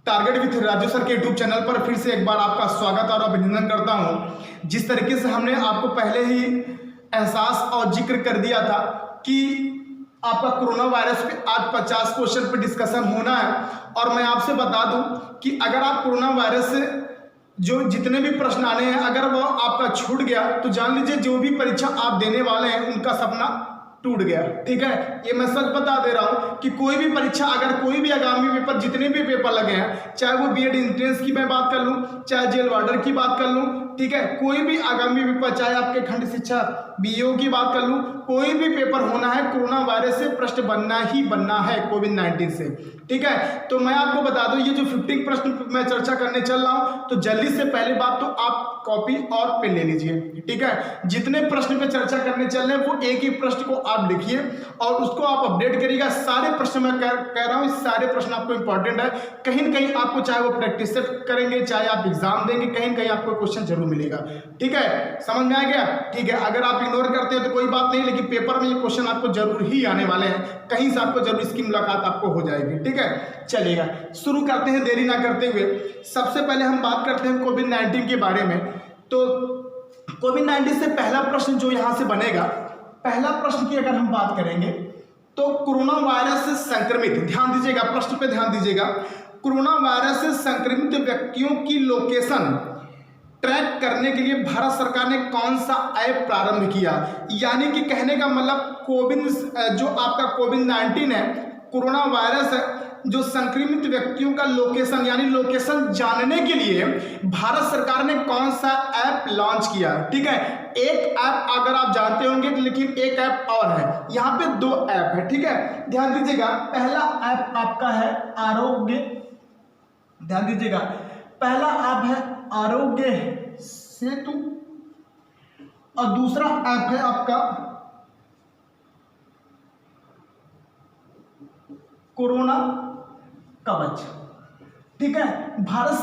Target with Raju sir के YouTube channel पर फिर से एक बार आपका स्वागत और अभिनंदन करता हूं। जिस तरीके से हमने आपको पहले ही एहसास और जिक्र कर दिया था कि आपका कोरोना वायरस पे आज 50 क्वेश्चन पे डिस्कशन होना है, और मैं आपसे बता दूं कि अगर आप कोरोना वायरस से जो जितने भी प्रश्न आने हैं अगर वो आपका छूट गया तो जान लीजिए जो भी परीक्षा आप देने वाले हैं उनका सपना टूट गया। ठीक है, ये मैं सच बता दे रहा हूं कि कोई भी परीक्षा, अगर कोई भी आगामी पेपर, जितने भी पेपर लगे हैं, चाहे वो बीएड एंट्रेंस की मैं बात कर लूं, चाहे जेल वार्डर की बात कर लूं, ठीक है, कोई भी आगामी पेपर, चाहे आपके खंड शिक्षा बीओ की बात कर लूं, कोई भी पेपर होना है कोरोना वायरस से प्रश्न बनना ही बनना है, कोविड-19 से। ठीक है, तो मैं आपको बता दूं ये जो 50 प्रश्न मैं चर्चा करने चल रहा हूं, तो जल्दी से पहले बात तो आप कॉपी और पेन ले लीजिए। ठीक है, जितने प्रश्न पे चर्चा करने चल रहे हैं वो एक ही प्रश्न को आप लिखिए और उसको आप अपडेट करिएगा। सारे प्रश्न मैं कह रहा हूं, सारे प्रश्न आपको इंपॉर्टेंट है। कहीं न कहीं आपको, चाहे वो प्रैक्टिस सेट करेंगे, चाहे आप एग्जाम देंगे, कहीं न कहीं आपको क्वेश्चन जरूर मिलेगा। ठीक है, समझ में आ गया? ठीक है, अगर आप इग्नोर करते हैं तो कोई बात नहीं, लेकिन पेपर में ये क्वेश्चन आपको जरूर ही आने वाले हैं, कहीं से आपको जरूर इसकी मुलाकात आपको हो जाएगी। ठीक है, चलिएगा शुरू करते हैं देरी ना करते हुए। सबसे पहले हम बात करते हैं कोविड-19 के बारे में। तो कोविड-19 से पहला प्रश्न जो यहां से बनेगा, पहला प्रश्न की अगर हम बात करेंगे तो कोरोना वायरस से संक्रमित, ध्यान दीजिएगा, प्रश्न पे ध्यान दीजिएगा, कोरोना वायरस से संक्रमित व्यक्तियों की लोकेशन ट्रैक करने के लिए भारत सरकार ने कौन सा ऐप प्रारंभ किया? यानी कि कहने का मतलब जो आपका कोविड-19 है, कोरोना वायरस है, जो संक्रमित व्यक्तियों का लोकेशन यानी लोकेशन जानने के लिए भारत सरकार ने कौन सा ऐप लॉन्च किया? ठीक है, एक ऐप अगर आप जानते होंगे तो, लेकिन एक ऐप और है, यहाँ पे दो ऐप है। ठीक है, ध्यान दीजिएगा, पहला ऐप आपका है आरोग्य, ध्यान दीजिएगा, पहला ऐप है आरोग्य सेतु और दूसरा ऐप है आपका कोरोना कवच। ठीक है, भारत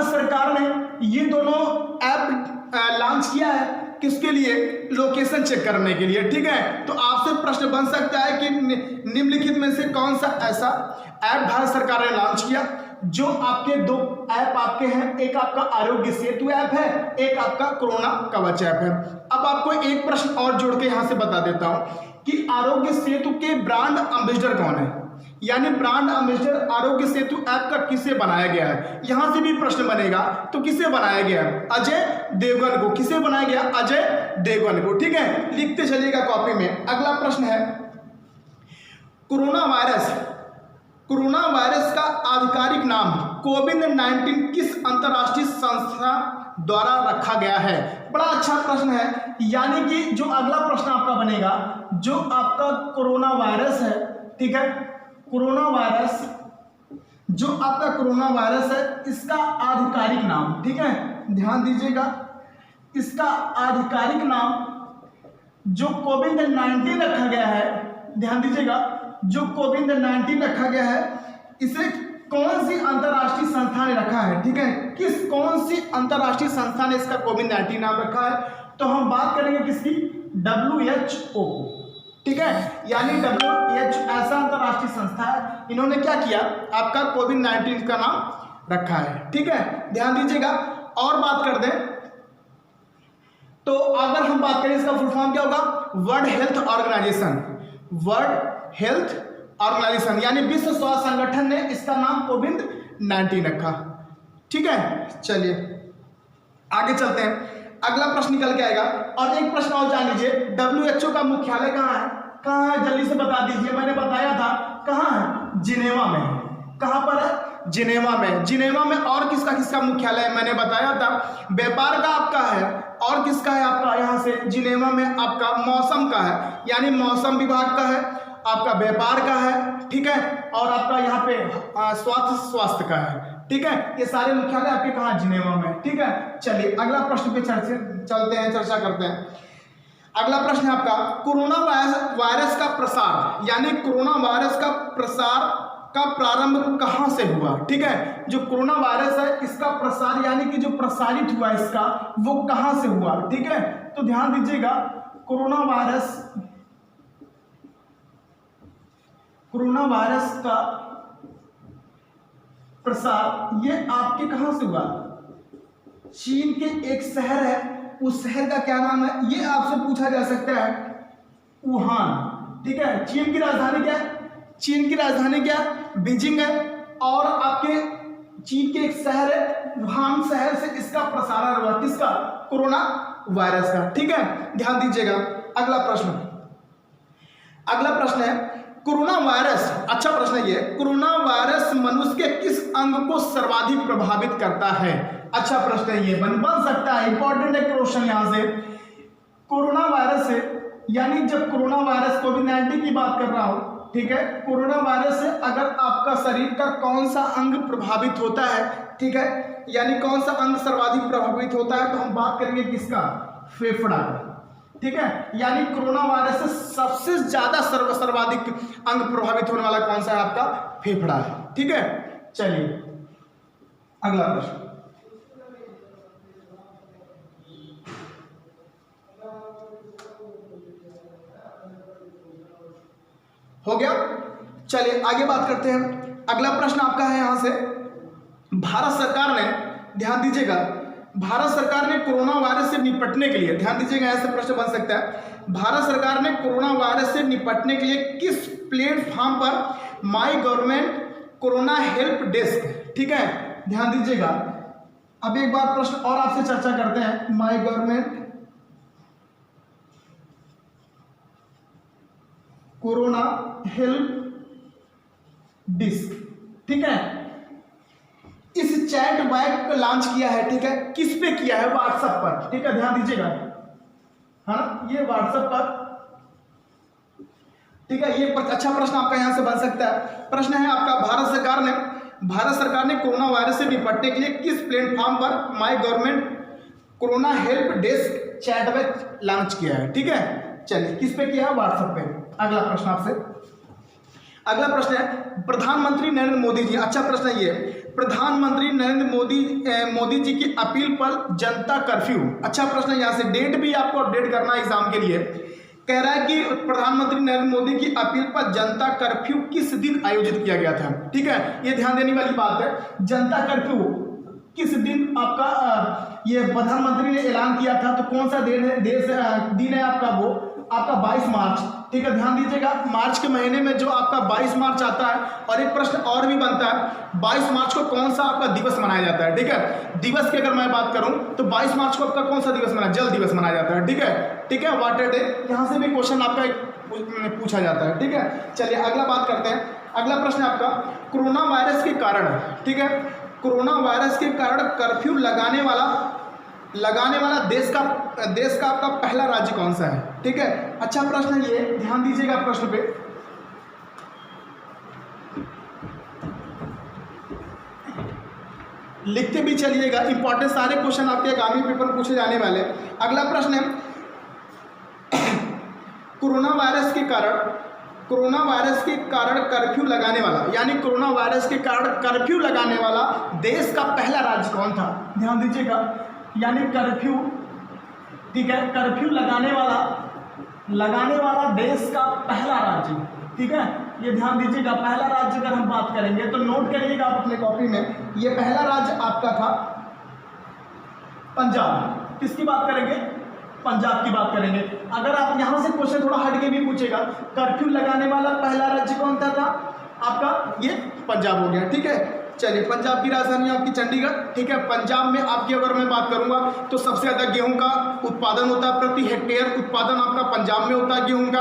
सरकार ने ये दोनों ऐप लॉन्च किया है, किसके लिए? लोकेशन चेक करने के लिए। ठीक है, तो आपसे प्रश्न बन सकता है कि निम्नलिखित में से कौन सा ऐसा ऐप भारत सरकार ने लॉन्च किया? जो आपके दो ऐप आपके हैं, एक आपका आरोग्य सेतु ऐप है, एक आपका कोरोना कवच ऐप है। अब आपको एक प्रश्न और जोड़ के यहां से बता देता हूं कि आरोग्य सेतु के ब्रांड एम्बेसडर कौन है, यानी brand ambassador Aarogya Setu app का किसे बनाया गया है? यहां से भी प्रश्न बनेगा, तो किसे बनाया गया? अजय देवगन को। किसे बनाया गया? अजय देवगन को। ठीक है, लिखते चलिएगा कॉपी में। अगला प्रश्न है, कोरोना वायरस का आधिकारिक नाम कोविड-19 किस अंतरराष्ट्रीय संस्था द्वारा रखा गया है? बड़ा अच्छा प्रश्न है, यानी कि जो अगला प्रश्न आपका बनेगा, जो आपका कोरोना वायरस है, ठीक है, कोरोना वायरस, जो आपका कोरोना वायरस है, इसका आधिकारिक नाम, ठीक है, ध्यान दीजिएगा, इसका आधिकारिक नाम जो कोविड-19 रखा गया है, ध्यान दीजिएगा, जो कोविड-19 रखा गया है, इसे कौन सी अंतरराष्ट्रीय संस्था ने रखा है? ठीक है, कौन सी अंतरराष्ट्रीय संस्था ने इसका कोविड-19 नाम रखा है? तो हम बात करेंगे किसकी? WHO। ठीक है, यानी WHO ऐसा अंतरराष्ट्रीय संस्था है, इन्होंने क्या किया? आपका कोविड-19 का नाम रखा है। ठीक है, ध्यान दीजिएगा। और बात कर दें तो अगर हम बात करें इसका फुल फॉर्म क्या होगा? World Health Organization, World Health Organization, यानी विश्व स्वास्थ्य संगठन ने इसका नाम कोविड-19 रखा। ठीक है, चलिए आगे चलते हैं। अगला प्रश्न निकल के आएगा, और एक प्रश्न और जान लीजिए, WHO का मुख्यालय कहाँ है? कहाँ है, जल्दी से बता दीजिए। मैंने बताया था कहाँ है, जिनेवा में है। कहाँ पर है? जिनेवा में। जिनेवा में और किसका किसका मुख्यालय है? मैंने बताया था व्यापार का आपका है, और किसका है आपका यहाँ से जिनेवा में? आपका मौसम का है, यानी मौसम विभाग का है, आपका व्यापार का है, ठीक है, और आपका यहाँ पे स्वास्थ्य का है। ठीक है, ये सारे मुख्यालय आपके कहाँ? जिनेवा में। ठीक है, चलिए अगला प्रश्न पे चर्चा करते हैं। अगला प्रश्न है आपका, कोरोना वायरस का प्रसार, यानी कोरोना वायरस का प्रसार का प्रारंभ कहां से हुआ? ठीक है, जो कोरोना वायरस है इसका प्रसार, यानी कि जो प्रसारित हुआ इसका, वो कहां से हुआ? ठीक है, तो ध्यान दीजिएगा, कोरोना वायरस का प्रसार ये आपके कहां से हुआ? चीन के एक शहर है, उस शहर का क्या नाम है ये आपसे पूछा जा सकता है, वुहान। ठीक है, चीन की राजधानी क्या है? चीन की राजधानी क्या है? बीजिंग है। और आपके चीन के एक शहर है, वुहान शहर से इसका प्रसारण हुआ, किसका? कोरोना वायरस का। ठीक है, ध्यान दीजिएगा। अगला प्रश्न है कोरोना वायरस, अच्छा प्रश्न है ये, कोरोना वायरस मनुष्य के किस अंग को सर्वाधिक प्रभावित करता है? अच्छा प्रश्न है ये, बन सकता है, इंपॉर्टेंट है क्वेश्चन यहां से। कोरोना वायरस से, यानी जब कोरोना वायरस कोविड-19 की बात कर रहा हूं, ठीक है, कोरोना वायरस से अगर आपका शरीर का कौन सा अंग प्रभावित होता है, ठीक है, यानी कौन सा अंग सर्वाधिक प्रभावित होता है, तो हम बात करेंगे किसका? फेफड़ा का। ठीक है, यानी कोरोना वायरस से सबसे ज्यादा सर्वाधिक अंग प्रभावित होने वाला कौन सा है? आपका फेफड़ा है। ठीक है, चलिए अगला प्रश्न। हो गया, चलिए आगे बात करते हैं। अगला प्रश्न आपका है यहां से, भारत सरकार ने, ध्यान दीजिएगा, भारत सरकार ने कोरोना वायरस से निपटने के लिए, ध्यान दीजिएगा ऐसे प्रश्न बन सकता है, भारत सरकार ने कोरोना वायरस से निपटने के लिए किस प्लेटफॉर्म पर my government corona help desk, ठीक है, ध्यान दीजिएगा। अब एक बार प्रश्न और आपसे चर्चा करते हैं, my government corona help desk, ठीक है, इस चैट बैग को लॉन्च किया है, ठीक है, किस पे किया है? व्हाट्सएप पर। ठीक है, ध्यान दीजिएगा, है ना, ये व्हाट्सएप पर। ठीक है, ये अच्छा प्रश्न आपका यहां से बन सकता है। प्रश्न है आपका, भारत सरकार ने कोरोना वायरस से निपटने के लिए किस प्लेटफॉर्म पर my government corona help desk chat bag launch किया है? ठीक है, चलिए किस पे किया है? व्हाट्सएप पे। अगला प्रश्न आपसे, अगला प्रश्न है प्रधानमंत्री नरेंद्र मोदी जी, अच्छा प्रश्न है ये, प्रधानमंत्री नरेंद्र मोदी जी की अपील पर जनता कर्फ्यू, अच्छा प्रश्न है, यहां से डेट भी आपको अपडेट करना है एग्जाम के लिए। कह रहा है कि प्रधानमंत्री नरेंद्र मोदी की अपील पर जनता कर्फ्यू किस दिन आयोजित किया गया था? ठीक है, ये ध्यान देने वाली बात है, जनता कर्फ्यू किस दिन आपका ये प्रधानमंत्री ने ऐलान किया था, तो कौन सा दिन है आपका? वो आपका 22 मार्च। ठीक है, ध्यान दीजिएगा, मार्च के महीने में जो आपका 22 मार्च आता है। और एक प्रश्न और भी बनता है, 22 मार्च को कौन सा आपका दिवस मनाया जाता है? ठीक है, दिवस की अगर मैं बात करूं तो 22 मार्च को आपका कौन सा दिवस मनाया? जल दिवस मनाया जाता है। ठीक है, वाटर डे, यहां से भी क्वेश्चन आपका पूछा जाता है। ठीक है, चलिए अगला बात करते हैं। अगला प्रश्न आपका, कोरोना वायरस के कारण, ठीक है, कोरोना वायरस के कारण कर्फ्यू लगाने वाला देश का आपका पहला राज्य कौन सा है? ठीक है, अच्छा प्रश्न है ये, ध्यान दीजिएगा प्रश्न पे। लिखते भी चलिएगा, इंपॉर्टेंट सारे क्वेश्चन आपके आगामी पेपर में पूछे जाने वाले। अगला प्रश्न है कोरोना वायरस के कारण कर्फ्यू लगाने वाला, यानी कोरोना वायरस के कारण कर्फ्यू लगाने वाला देश का पहला राज्य कौन था? ध्यान दीजिएगा, यानी कर्फ्यू, ठीक है, कर्फ्यू लगाने वाला देश का पहला राज्य, ठीक है, ये ध्यान दीजिएगा। पहला राज्य अगर हम बात करेंगे तो नोट करिएगा आप अपने कॉपी में, ये पहला राज्य आपका था पंजाब। किसकी बात करेंगे? पंजाब की बात करेंगे। अगर आप यहां से क्वेश्चन थोड़ा हटके भी पूछेगा, कर्फ्यू लगाने वाला पहला राज्य कौन सा था? आपका ये पंजाब हो गया। ठीक है, चलिए पंजाब की राजधानी आपकी चंडीगढ़। ठीक है, पंजाब में आपकी अगर मैं बात करूंगा तो सबसे ज्यादा गेहूं का उत्पादन होता है, प्रति हेक्टेयर उत्पादन आपका पंजाब में होता है गेहूं का।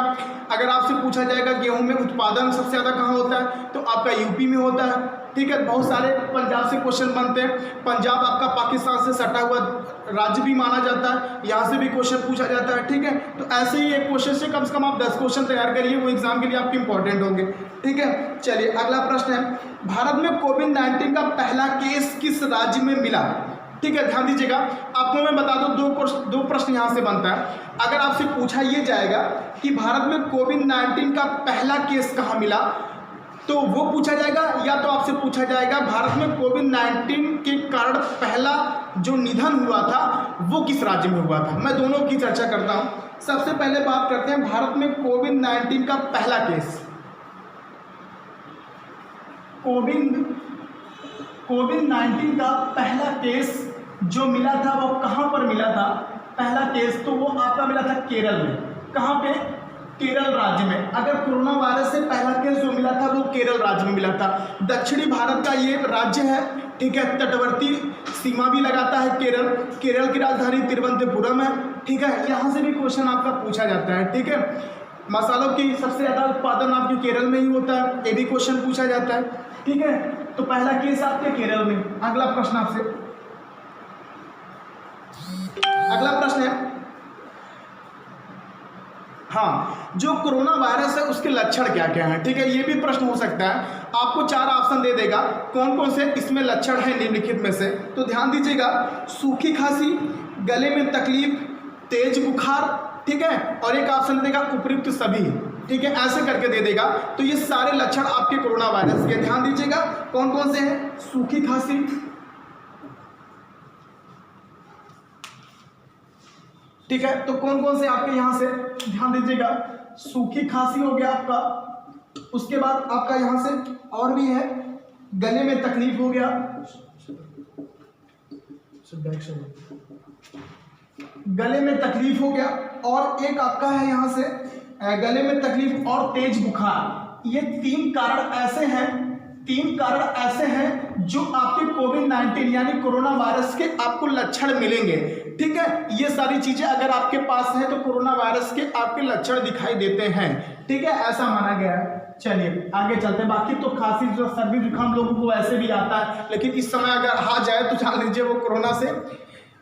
अगर आपसे पूछा जाएगा गेहूं में उत्पादन सबसे ज्यादा कहां होता है, तो आपका यूपी में होता है। ठीक है, बहुत सारे पंजाब से क्वेश्चन बनते हैं। पंजाब आपका पाकिस्तान से सटा हुआ राज्य भी माना जाता है, यहाँ से भी क्वेश्चन पूछा जाता है। ठीक है, तो ऐसे ही एक क्वेश्चन से कम आप 10 क्वेश्चन तैयार करिए, वो एग्जाम के लिए आपके इंपॉर्टेंट होंगे। ठीक है, चलिए अगला प्रश्न है, भारत में कोविड-19 का पहला केस किस राज्य में मिला? ठीक है, ध्यान दीजिएगा, आपको मैं बता दूं दो प्रश्न यहाँ से बनता है। अगर आपसे पूछा ये जाएगा कि भारत में कोविड-19 का पहला केस कहाँ मिला, तो वो पूछा जाएगा, या तो आपसे पूछा जाएगा भारत में कोविड-19 के कारण पहला जो निधन हुआ था वो किस राज्य में हुआ था। मैं दोनों की चर्चा करता हूं। सबसे पहले बात करते हैं भारत में कोविड-19 का पहला केस। कोविड-19 का पहला केस जो मिला था वो कहाँ पर मिला था? पहला केस तो वो आपका मिला था केरल में। कहाँ पे? केरल राज्य में। अगर कोरोना वायरस से पहला केस जो मिला था वो केरल राज्य में मिला था। दक्षिणी भारत का ये राज्य है, ठीक है, तटवर्ती सीमा भी लगाता है केरल। केरल की राजधानी तिरुवनंतपुरम है, ठीक है। यहाँ से भी क्वेश्चन आपका पूछा जाता है, ठीक है। मसालों की सबसे ज़्यादा उत्पादन आपके केरल में ही होता है, ये भी क्वेश्चन पूछा जाता है, ठीक है। तो पहला केस आपके केरल में। अगला प्रश्न आपसे, अगला प्रश्न है, हाँ, जो कोरोना वायरस है उसके लक्षण क्या क्या हैं, ठीक है। ये भी प्रश्न हो सकता है। आपको 4 ऑप्शन दे देगा, कौन कौन से इसमें लक्षण हैं निम्नलिखित में से। तो ध्यान दीजिएगा, सूखी खांसी, गले में तकलीफ, तेज बुखार, ठीक है, और एक ऑप्शन देगा उपयुक्त सभी, ठीक है, ऐसे करके दे देगा। तो ये सारे लक्षण आपके कोरोना वायरस के, ध्यान दीजिएगा कौन कौन से हैं। सूखी खांसी, ठीक है, तो कौन कौन से आपके यहां से ध्यान दीजिएगा। सूखी खांसी हो गया आपका, उसके बाद आपका यहां से और भी है, गले में तकलीफ हो गया, गले में तकलीफ हो गया, और एक आपका है यहां से गले में तकलीफ और तेज बुखार। ये 3 कारण ऐसे हैं, 3 कारण ऐसे हैं जो आपके कोविड-19 यानी कोरोना वायरस के आपको लक्षण मिलेंगे, ठीक है। ये सारी चीजें अगर आपके पास है तो कोरोना वायरस के आपके लक्षण दिखाई देते हैं, ठीक है, ऐसा माना गया है। चलिए आगे चलते हैं। बाकी तो खांसी जो सर्दी जुकाम लोगों को ऐसे भी आता है, लेकिन इस समय अगर आ जाए तो जान लीजिए वो कोरोना से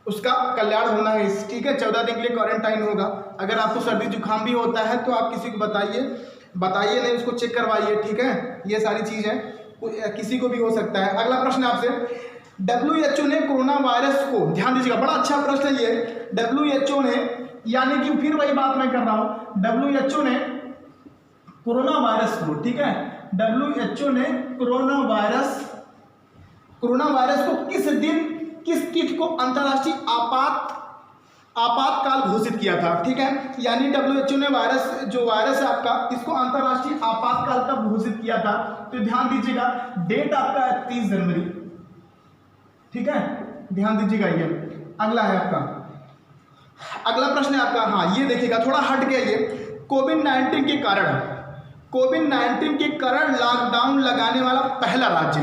उसका कल्याण होना है, ठीक है। 14 दिन के लिए क्वारंटाइन होगा। अगर आपको सर्दी जुकाम भी होता है तो आप किसी को बताइए नहीं, उसको चेक करवाइए, ठीक है। ये सारी चीजें किसी को भी हो सकता है। अगला प्रश्न आपसे, WHO ने कोरोना वायरस को, ध्यान दीजिएगा बड़ा अच्छा प्रश्न है ये। WHO ने, यानी कि फिर वही बात मैं कर रहा हूं, WHO ने कोरोना वायरस को, ठीक है, WHO ने कोरोना वायरस को किस दिन किस किट को अंतर्राष्ट्रीय आपातकाल घोषित किया था, ठीक है। यानी WHO ने जो वायरस है आपका, इसको अंतर्राष्ट्रीय आपातकाल तब घोषित किया था। तो ध्यान दीजिएगा, डेट आपका है 30 जनवरी, ठीक है, ध्यान दीजिएगा। ये अगला है आपका, अगला प्रश्न है आपका, हाँ ये देखिएगा, थोड़ा हट गया ये। कोविड-19 के कारण लॉकडाउन लगाने वाला पहला राज्य।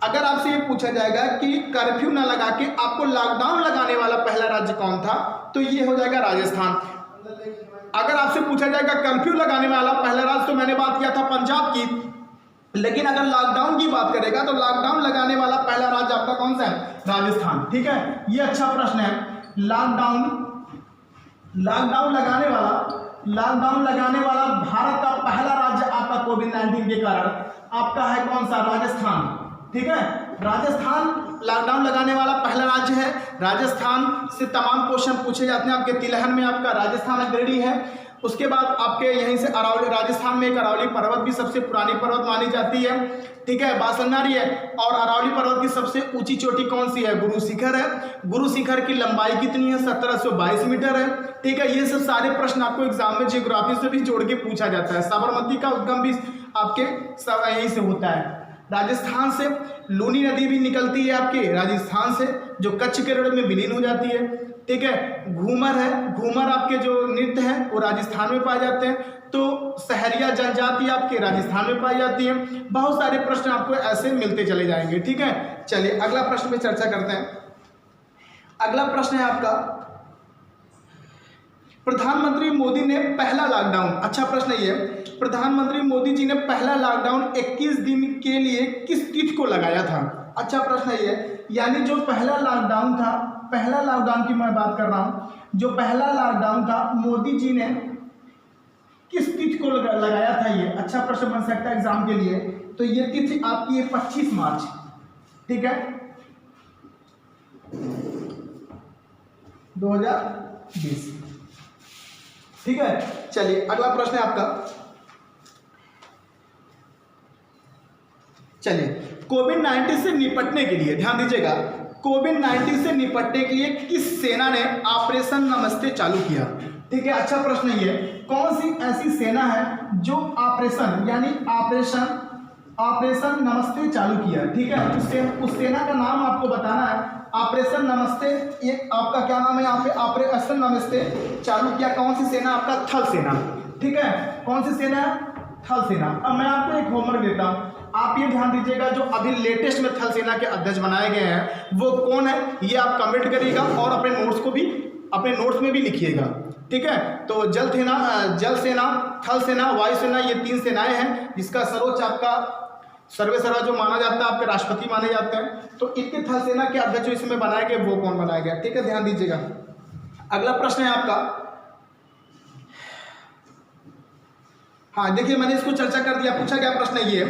अगर आपसे ये पूछा जाएगा कि कर्फ्यू ना लगा के आपको लॉकडाउन लगाने वाला पहला राज्य कौन था, तो ये हो जाएगा राजस्थान। अगर आपसे पूछा जाएगा कर्फ्यू लगाने वाला पहला राज्य, तो मैंने बात किया था पंजाब की, लेकिन अगर लॉकडाउन की बात करेगा तो लॉकडाउन लगाने वाला पहला राज्य आपका कौन सा है? राजस्थान, ठीक है। ये अच्छा प्रश्न है। लॉकडाउन लगाने वाला भारत का पहला राज्य आपका कोविड-19 के कारण आपका है कौन सा? राजस्थान, ठीक है। राजस्थान लॉकडाउन लगाने वाला पहला राज्य है। राजस्थान से तमाम क्वेश्चन पूछे जाते हैं। आपके तिलहन में आपका राजस्थान अग्रणी है। उसके बाद आपके यहीं से अरावली, राजस्थान में एक अरावली पर्वत भी सबसे पुरानी पर्वत मानी जाती है, ठीक है, बासलनारी है। और अरावली पर्वत की सबसे ऊंची चोटी कौन सी है? गुरु शिखर है। गुरु शिखर की लंबाई कितनी है? 1722 मीटर है, ठीक है। ये सब सारे प्रश्न आपको एग्जाम में जियोग्राफी से भी जोड़ के पूछा जाता है। साबरमती का उद्गम भी आपके यहीं से होता है। राजस्थान से लूनी नदी भी निकलती है आपके राजस्थान से, जो कच्छ के रण में विलीन हो जाती है, ठीक है। घूमर है, घूमर आपके जो नृत्य हैं वो राजस्थान में पाए जाते हैं। तो सहरिया जनजाति आपके राजस्थान में पाई जाती है। बहुत सारे प्रश्न आपको ऐसे मिलते चले जाएंगे, ठीक है। चलिए अगला प्रश्न पे चर्चा करते हैं। अगला प्रश्न है आपका, प्रधानमंत्री मोदी ने पहला लॉकडाउन, अच्छा प्रश्न ये, प्रधानमंत्री मोदी जी ने पहला लॉकडाउन 21 दिन के लिए किस तिथि को लगाया था? अच्छा प्रश्न है ये। यानी जो पहला लॉकडाउन था, पहला लॉकडाउन की मैं बात कर रहा हूं, जो पहला लॉकडाउन था मोदी जी ने किस तिथि को लगाया था? ये अच्छा प्रश्न बन सकता है एग्जाम के लिए। तो ये तिथि आपकी है 25 मार्च, ठीक है, 2020, ठीक है। चलिए अगला प्रश्न है आपका, चलिए कोविड-19 से निपटने के लिए ध्यान दीजिएगा, कोविड-19 से निपटने के लिए किस सेना ने ऑपरेशन नमस्ते चालू किया? ठीक है, अच्छा प्रश्न ये, कौन सी ऐसी सेना है जो ऑपरेशन यानी ऑपरेशन नमस्ते चालू किया, ठीक है। उस सेना का नाम आपको बताना है, ऑपरेशन नमस्ते। ये आपका क्या नाम है यहाँ पे, ऑपरेशन नमस्ते चालू किया कौन सी सेना, आपका थल सेना, ठीक है। कौन सी सेना है, थल सेना। अब मैं आपको एक होमवर्क देता हूँ, आप ये ध्यान दीजिएगा, जो अभी लेटेस्ट में थल सेना के अध्यक्ष बनाए गए हैं वो कौन है, ये आप कमेंट करिएगा और अपने नोट्स को भी अपने नोट्स में भी लिखिएगा, ठीक है। तो जल सेना, थल सेना, वायु सेना, ये 3 सेनाएं हैं जिसका सर्वोच्च आपका सर्वे सर्वा जो माना जाता है आपके राष्ट्रपति माने जाते हैं। तो इनके थल सेना के अध्यक्ष जो इसमें बनाए गए वो कौन बनाया गया, ठीक है, ध्यान दीजिएगा। अगला प्रश्न है आपका, हाँ देखिए मैंने इसको चर्चा कर दिया। पूछा गया प्रश्न ये,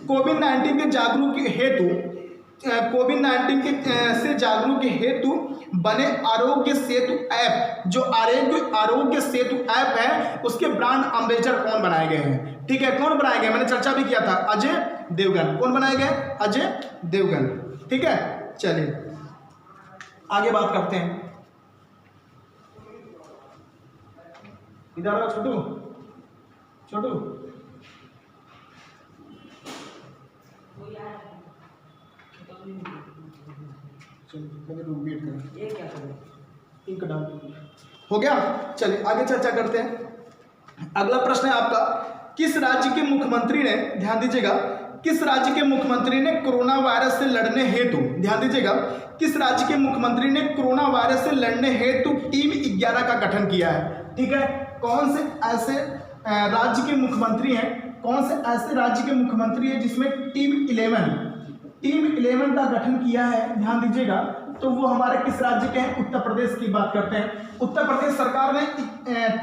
कोविड-19 के जागरूक हेतु से जागरूक हेतु बने आरोग्य सेतु ऐप, जो आरोग्य सेतु ऐप है उसके ब्रांड एम्बेसडर कौन बनाए गए हैं, ठीक है। कौन बनाए गए, मैंने चर्चा भी किया था, अजय देवगन। कौन बनाए गए, अजय देवगन, ठीक है। चलिए आगे बात करते हैं। इधर आओ छोटू, हो गया। चलिए आगे चर्चा करते हैं। अगला प्रश्न है आपका, किस राज्य के मुख्यमंत्री ने, ध्यान दीजिएगा, किस राज्य के मुख्यमंत्री ने कोरोना वायरस से लड़ने हेतु, ध्यान दीजिएगा, किस राज्य के मुख्यमंत्री ने कोरोना वायरस से लड़ने हेतु टीम 11 का गठन किया है, ठीक है। कौन से ऐसे राज्य के मुख्यमंत्री हैं, कौन से ऐसे राज्य के मुख्यमंत्री हैं जिसमें टीम 11 का गठन किया है, ध्यान दीजिएगा। तो वो हमारे किस राज्य के हैं, उत्तर प्रदेश की बात करते हैं। उत्तर प्रदेश सरकार ने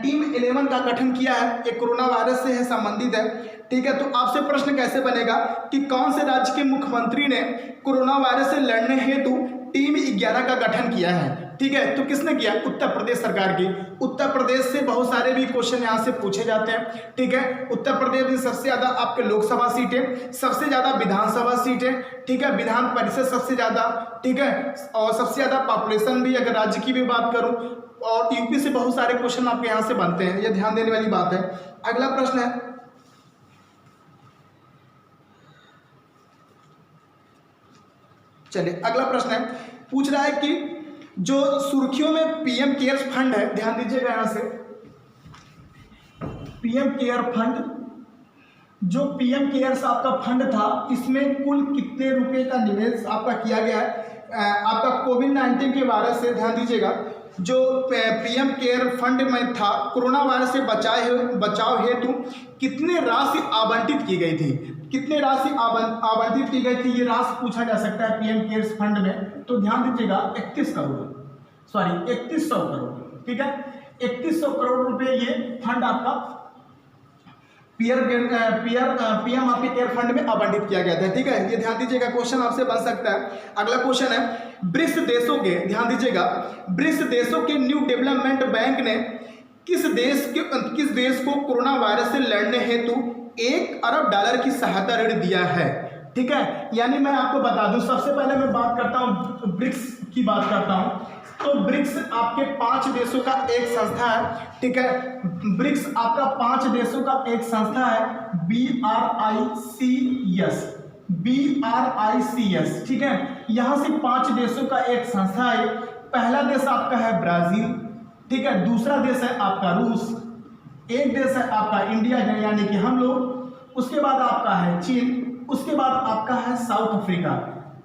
टीम 11 का गठन किया है, ये कोरोना वायरस से है संबंधित है, ठीक है। तो आपसे प्रश्न कैसे बनेगा कि कौन से राज्य के मुख्यमंत्री ने कोरोना वायरस से लड़ने हेतु टीम 11 का गठन किया है, ठीक है। तो किसने किया, उत्तर प्रदेश सरकार की। उत्तर प्रदेश से बहुत सारे भी क्वेश्चन यहाँ से पूछे जाते हैं, ठीक है। उत्तर प्रदेश में सबसे ज़्यादा आपके लोकसभा सीटें, सबसे ज़्यादा विधानसभा सीटें, ठीक है, विधान परिषद सबसे ज़्यादा, ठीक है, और सबसे ज़्यादा पॉपुलेशन भी अगर राज्य की भी बात करूँ, और यूपी से बहुत सारे क्वेश्चन आपके यहाँ से बनते हैं, ये ध्यान देने वाली बात है। अगला प्रश्न है, चलिए अगला प्रश्न है, पूछ रहा है कि जो सुर्खियों में पीएम केयर्स फंड है, ध्यान दीजिएगा यहां से, पीएम केयर फंड, जो पीएम केयर्स आपका फंड था, इसमें कुल कितने रुपए का निवेश आपका किया गया है। आपका कोविड-19 के वायरस से, ध्यान दीजिएगा, जो पीएम केयर फंड में था, कोरोना वायरस से बचाव हेतु कितने राशि आवंटित की गई थी, कितने राशि आवंटित की गई थी, ये राशि पूछा जा सकता है पीएम केयर्स फंड में। तो ध्यान दीजिएगा 3100 करोड़, ठीक है, 3100 करोड़ रुपए ये फंड आपका पीएम आपके केयर फंड में आवंटित किया गया था, ठीक है। ये ध्यान दीजिएगा, क्वेश्चन आपसे बन सकता है। अगला क्वेश्चन है, ब्रिक्स देशों के, ध्यान दीजिएगा, ब्रिक्स देशों के न्यू डेवलपमेंट बैंक ने किस देश को कोरोना वायरस से लड़ने हेतु $1 अरब की सहायता ऋण दिया है, ठीक है। यानी मैं आपको बता दूं, सबसे पहले मैं बात करता हूं, ब्रिक्स की बात करता हूं। तो ब्रिक्स आपके 5 देशों का एक संस्था है, ठीक है। ब्रिक्स आपका 5 देशों का एक संस्था है, BRICS, ठीक है। यहां से 5 देशों का एक संस्था है। पहला देश आपका है ब्राजील, ठीक है, दूसरा देश है आपका रूस, एक देश है आपका इंडिया यानी कि हम लोग, उसके बाद आपका है चीन, उसके बाद आपका है साउथ अफ्रीका,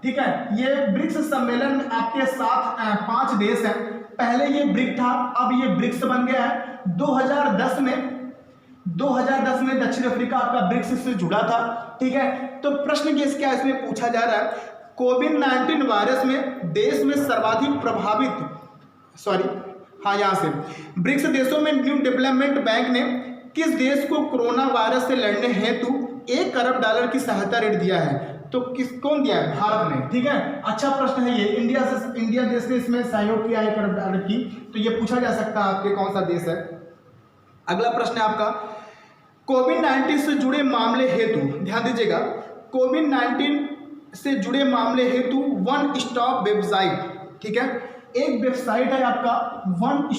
ठीक है। ये ब्रिक्स सम्मेलन में आपके साथ 5 देश हैं। पहले ये ब्रिक था, अब ये ब्रिक्स बन गया है। 2010 में दक्षिण अफ्रीका आपका ब्रिक्स से जुड़ा था, ठीक है। तो प्रश्न क्या इसमें पूछा जा रहा है, कोविड-19 वायरस में देश में सर्वाधिक प्रभावित, यहाँ से ब्रिक्स देशों में न्यू डेवलपमेंट बैंक ने किस देश को कोरोना वायरस से लड़ने हेतु $1 अरब की सहायता ऋण दिया है। तो कौन दिया है, भारत ने, ठीक है। अच्छा प्रश्न है ये, इंडिया देश ने इसमें सहयोग किया $1 अरब की, तो ये पूछा जा सकता है आपके कौन सा देश है। अगला प्रश्न है आपका, कोविड-19 से जुड़े मामले हेतु, ध्यान दीजिएगा, कोविड-19 से जुड़े मामले हेतु वन स्टॉप वेबसाइट, ठीक है। एक वेबसाइट है आपका वन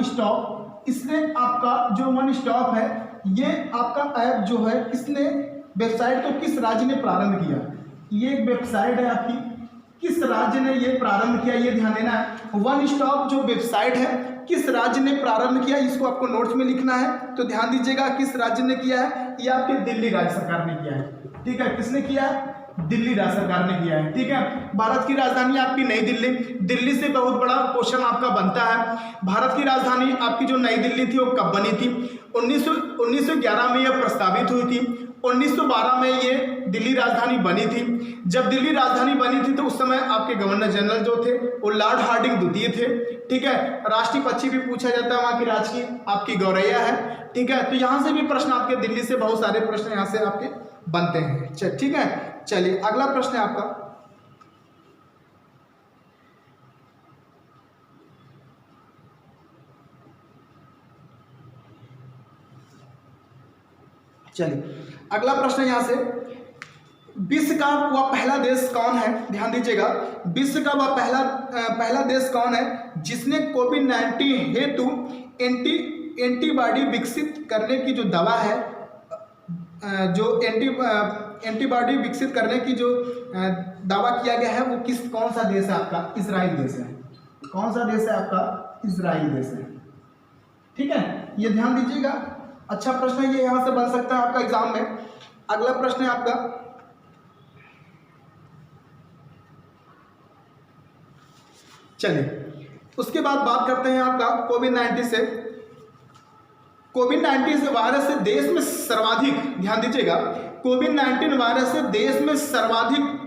स्टॉप, इसने आपका जो वन स्टॉप है ये आपका ऐप जो है किसने, वेबसाइट को किस राज्य ने प्रारंभ किया। ये एक वेबसाइट है आपकी, किस राज्य ने ये प्रारंभ किया, ये ध्यान देना है। वन स्टॉप जो वेबसाइट है किस राज्य ने प्रारंभ किया, इसको आपको नोट्स में लिखना है। तो ध्यान दीजिएगा किस राज्य ने किया है, ये आपके दिल्ली राज्य सरकार ने किया है। ठीक है, किसने किया है, दिल्ली राज्य सरकार ने किया है। ठीक है, भारत की राजधानी आपकी नई दिल्ली, दिल्ली से बहुत बड़ा क्वेश्चन आपका बनता है। भारत की राजधानी आपकी जो नई दिल्ली थी वो कब बनी थी, 1911 में यह प्रस्तावित हुई थी। 1912 में ये दिल्ली राजधानी बनी थी। जब दिल्ली राजधानी बनी थी तो उस समय आपके गवर्नर जनरल जो थे वो लॉर्ड हार्डिंग द्वितीय थे। ठीक है, राष्ट्रीय पक्षी भी पूछा जाता है वहाँ की राज्य की आपकी गौरैया है। ठीक है, तो यहाँ से भी प्रश्न आपके, दिल्ली से बहुत सारे प्रश्न यहाँ से आपके बनते हैं। ठीक है, चलिए अगला प्रश्न है आपका, चलिए अगला प्रश्न यहां से, विश्व का वह पहला देश कौन है, ध्यान दीजिएगा, विश्व का वह पहला देश कौन है जिसने कोविड-19 हेतु एंटीबॉडी विकसित करने की जो दवा है, जो एंटीबॉडी विकसित करने की जो दावा किया गया है वो कौन सा देश है आपका, इजराइल देश है। कौन सा देश है आपका, इजराइल देश है। ठीक है, ये ध्यान दीजिएगा, अच्छा प्रश्न है ये, यहां से बन सकता है आपका एग्जाम में। अगला प्रश्न है आपका, चलिए उसके बाद बात करते हैं आपका कोविड-19 से। कोविड-19 वायरस से देश में सर्वाधिक, ध्यान दीजिएगा, कोविड-19 वायरस से देश में सर्वाधिक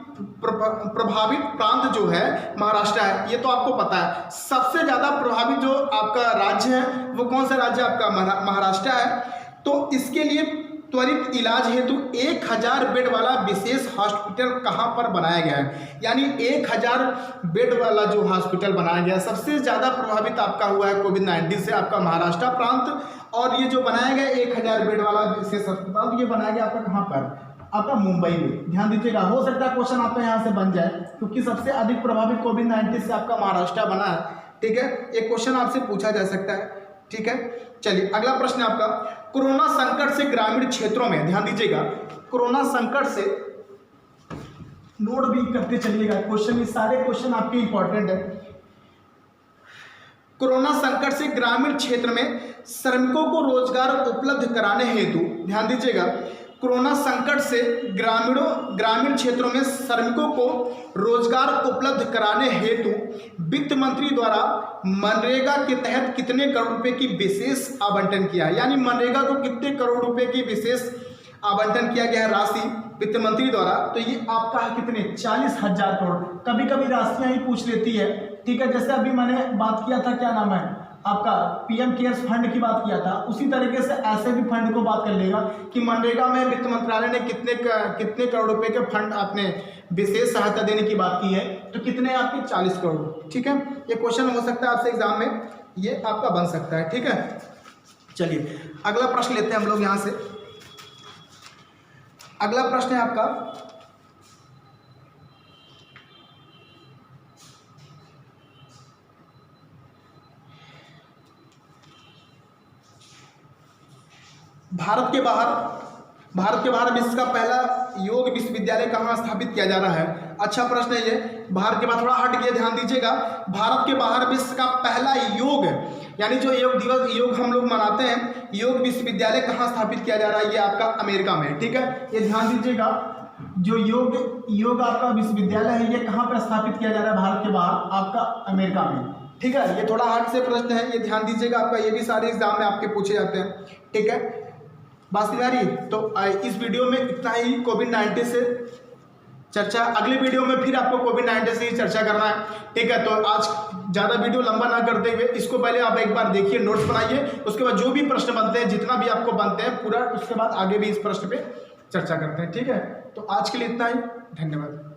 प्रभावित प्रांत जो है महाराष्ट्र है। ये तो आपको पता है, सबसे ज्यादा प्रभावित जो आपका राज्य है वो कौन सा राज्य आपका, महाराष्ट्र है। तो इसके लिए त्वरित इलाज हेतु 1000 बेड वाला विशेष हॉस्पिटल कहां पर बनाया गया है, यानी 1000 बेड वाला जो हॉस्पिटल बनाया गया है। सबसे ज्यादा प्रभावित आपका हुआ है कोविड-19 से आपका महाराष्ट्र प्रांत, और ये जो बनाया गया 1000 बेड वाला विशेष अस्पताल ये बनाया गया आपका कहां पर, आपका मुंबई में। ध्यान दीजिएगा, हो सकता है क्वेश्चन आपका यहाँ से बन जाए, क्योंकि सबसे अधिक प्रभावित कोविड-19 से आपका महाराष्ट्र बना है। ठीक है, ये क्वेश्चन आपसे पूछा जा सकता है। ठीक है, चलिए अगला प्रश्न आपका, कोरोना संकट से ग्रामीण क्षेत्रों में, ध्यान दीजिएगा, कोरोना संकट से, नोट भी करते चलिएगा क्वेश्चन, ये सारे क्वेश्चन आपके इंपॉर्टेंट है। कोरोना संकट से ग्रामीण क्षेत्र में श्रमिकों को रोजगार उपलब्ध कराने हेतु, ध्यान दीजिएगा, कोरोना संकट से ग्रामीण क्षेत्रों में श्रमिकों को रोजगार उपलब्ध कराने हेतु वित्त मंत्री द्वारा मनरेगा के तहत कितने करोड़ रुपए की विशेष आवंटन किया है, यानी मनरेगा को कितने करोड़ रुपए की विशेष आवंटन किया गया है राशि वित्त मंत्री द्वारा। तो ये आपका है कितने, 40,000 करोड़। कभी कभी राशियां ही पूछ लेती है। ठीक है, जैसे अभी मैंने बात किया था, क्या नाम है आपका, पीएम केयर्स फंड की बात किया था, उसी तरीके से ऐसे भी फंड को बात कर लेगा कि मनरेगा में वित्त मंत्रालय ने कितने करोड़ रुपए के फंड आपने विशेष सहायता देने की बात की है, तो कितने आपके 40 करोड़। ठीक है, ये क्वेश्चन हो सकता है आपसे एग्जाम में, ये आपका बन सकता है। ठीक है, चलिए अगला प्रश्न लेते हैं हम लोग यहाँ से। अगला प्रश्न है आपका, भारत के बाहर विश्व का पहला योग विश्वविद्यालय कहाँ स्थापित किया जा रहा है। अच्छा प्रश्न है ये, भारत के बाहर, थोड़ा हट गया, ध्यान दीजिएगा, भारत के बाहर विश्व का पहला योग, यानी जो योग दिवस, योग हम लोग मनाते हैं, योग विश्वविद्यालय कहाँ स्थापित किया जा रहा है, ये आपका अमेरिका में। ठीक है, ये ध्यान दीजिएगा, जो योग आपका विश्वविद्यालय है ये कहाँ पर स्थापित किया जा रहा है भारत के बाहर, आपका अमेरिका में। ठीक है, ये थोड़ा हार्ड से प्रश्न है, ये ध्यान दीजिएगा, आपका ये भी सारे एग्जाम में आपके पूछे जाते हैं। ठीक है, बात समझ आ रही है। तो इस वीडियो में इतना ही कोविड-19 से चर्चा, अगले वीडियो में फिर आपको कोविड-19 से ही चर्चा करना है। ठीक है, तो आज ज़्यादा वीडियो लंबा ना करते हुए इसको पहले आप एक बार देखिए, नोट्स बनाइए, उसके बाद जो भी प्रश्न बनते हैं, जितना भी आपको बनते हैं पूरा, उसके बाद आगे भी इस प्रश्न पे चर्चा करते हैं। ठीक है, तो आज के लिए इतना ही, धन्यवाद।